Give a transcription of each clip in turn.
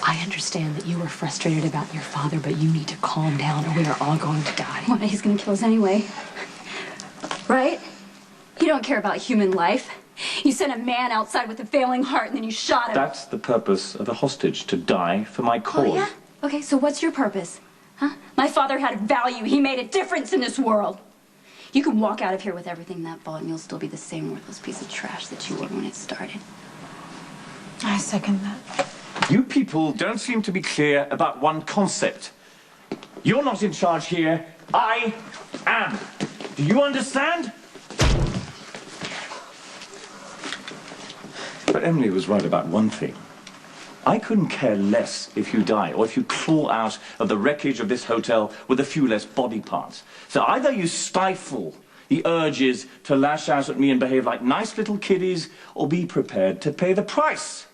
I understand that you were frustrated about your father, but you need to calm down or we are all going to die. Well, he's gonna kill us anyway. Right? You don't care about human life. You sent a man outside with a failing heart and then you shot him. That's the purpose of a hostage, to die for my cause. Oh, yeah? Okay, so what's your purpose? Huh? My father had a value. He made a difference in this world. You can walk out of here with everything that bought and you'll still be the same worthless piece of trash that you were when it started. I second that. You people don't seem to be clear about one concept. You're not in charge here. I am. Do you understand? But Emily was right about one thing. I couldn't care less if you die or if you crawl out of the wreckage of this hotel with a few less body parts. So either you stifle the urges to lash out at me and behave like nice little kiddies, or be prepared to pay the price.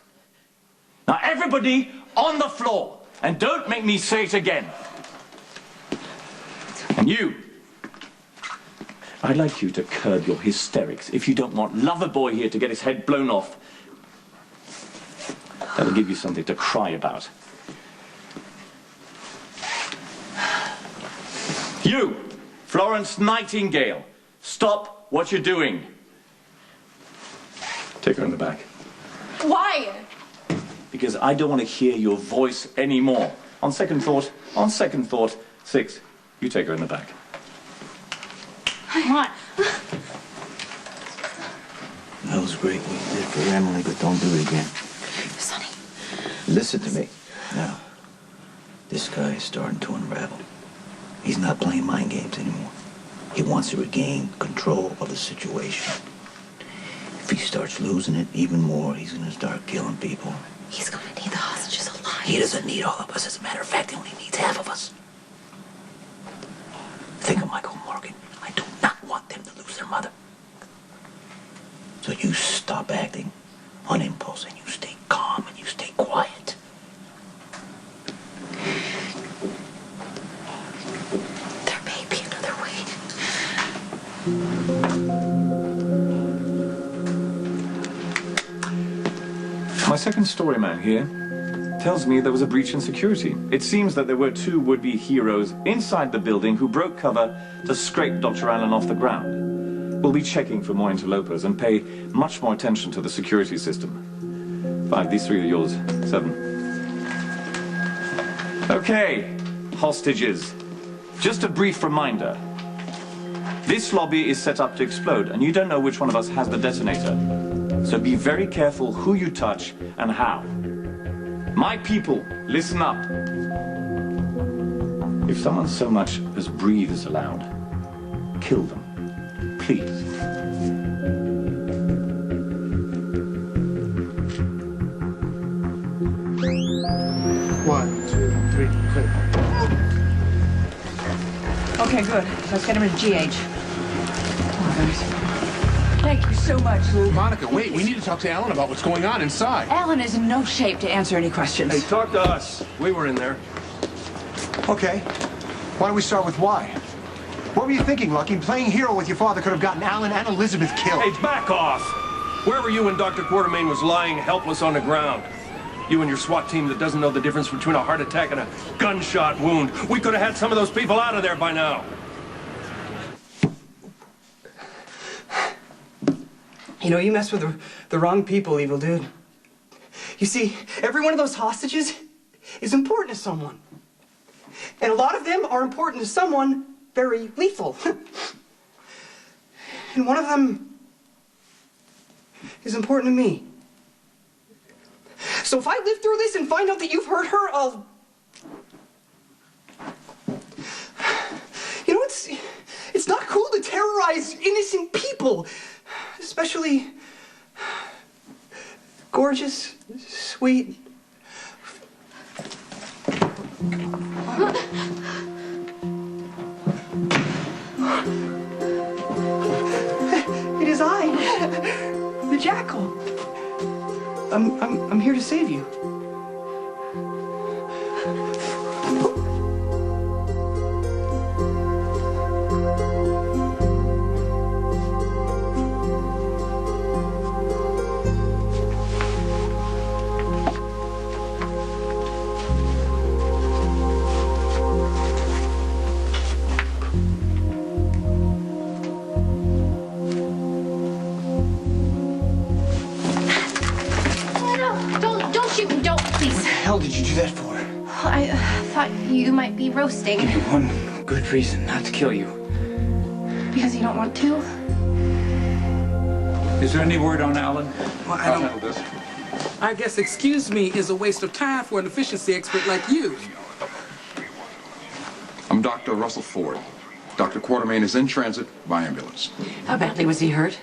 Now everybody on the floor, and don't make me say it again. And you, I'd like you to curb your hysterics if you don't want Loverboy here to get his head blown off. That'll give you something to cry about. You, Florence Nightingale, stop what you're doing. Take her in the back. Why? Because I don't want to hear your voice anymore. On second thought, Six, you take her in the back. Come on. That was great what you did for Emily, but don't do it again. Sonny. Listen to me. Now, this guy is starting to unravel. He's not playing mind games anymore. He wants to regain control of the situation. If he starts losing it even more, he's going to start killing people. He's going to need the hostages alive. He doesn't need all of us. As a matter of fact, he only needs half of us. Think of Michael Morgan. I do not want them to lose their mother. So you stop acting on impulse and you stay calm and you stay quiet. There may be another way. My second story man here tells me there was a breach in security. It seems that there were two would-be heroes inside the building who broke cover to scrape Dr. Allen off the ground. We'll be checking for more interlopers and pay much more attention to the security system. 5, these 3 are yours. 7. Okay, hostages. Just a brief reminder. This lobby is set up to explode, and you don't know which one of us has the detonator. So be very careful who you touch and how. My people, listen up. If someone so much as breathes aloud, kill them. Please. One, 2, 3, clear. Okay, good. Let's get him to GH. Come on, guys. Thank you so much, Lou. Monica, wait, we need to talk to Alan about what's going on inside. Alan is in no shape to answer any questions. Hey, talk to us. We were in there. Okay. Why don't we start with why? What were you thinking, Lucky? Playing hero with your father could have gotten Alan and Elizabeth killed. Hey, back off! Where were you when Dr. Quartermain was lying helpless on the ground? You and your SWAT team that doesn't know the difference between a heart attack and a gunshot wound. We could have had some of those people out of there by now. You know, you mess with the wrong people, evil dude. You see, every one of those hostages is important to someone. And a lot of them are important to someone very lethal. And one of them is important to me. So if I live through this and find out that you've hurt her, I'll... You know, it's not cool to terrorize innocent people. Especially gorgeous, sweet. It is I, the Jackal. I'm here to save you. hell did you do that for? I thought you might be roasting. Give me one good reason not to kill you. Because you don't want to? Is there any word on Alan? Well, I don't know this. I guess excuse me is a waste of time for an efficiency expert like you. I'm Dr. Russell Ford. Dr. Quartermain is in transit by ambulance. How badly was he hurt?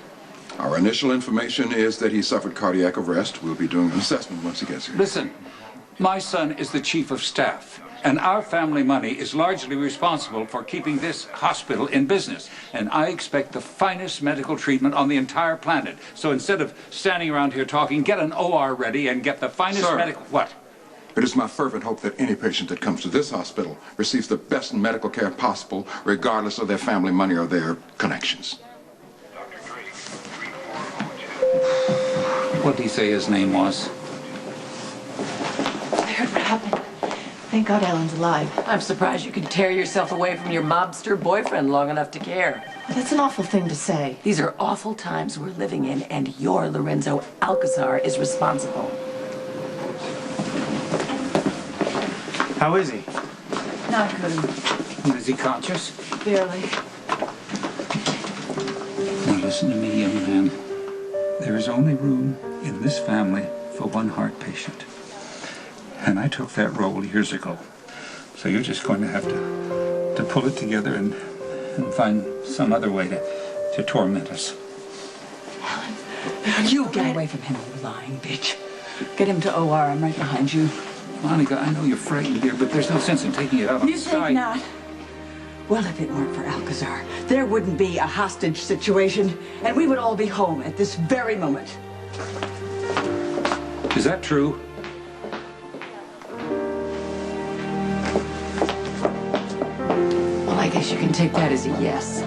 Our initial information is that he suffered cardiac arrest. We'll be doing an assessment once he gets here. Listen, my son is the chief of staff, and our family money is largely responsible for keeping this hospital in business. And I expect the finest medical treatment on the entire planet. So instead of standing around here talking, get an OR ready and get the finest medical... What? It is my fervent hope that any patient that comes to this hospital receives the best medical care possible, regardless of their family money or their connections. What did he say his name was? I heard what happened. Thank God Alan's alive. I'm surprised you could tear yourself away from your mobster boyfriend long enough to care. That's an awful thing to say. These are awful times we're living in, and your Lorenzo Alcazar is responsible. How is he? Not good. Is he conscious? Barely. Now listen to me, young man. There is only room in this family for one heart patient. And I took that role years ago. So you're just going to have to pull it together and find some other way to torment us. You get away from him, you lying bitch. Get him to OR. I'm right behind you. Monica, I know you're frightened, dear, but there's no sense in taking it out on You think not? Well, if it weren't for Alcazar, there wouldn't be a hostage situation, and we would all be home at this very moment. Is that true? Well, I guess you can take that as a yes.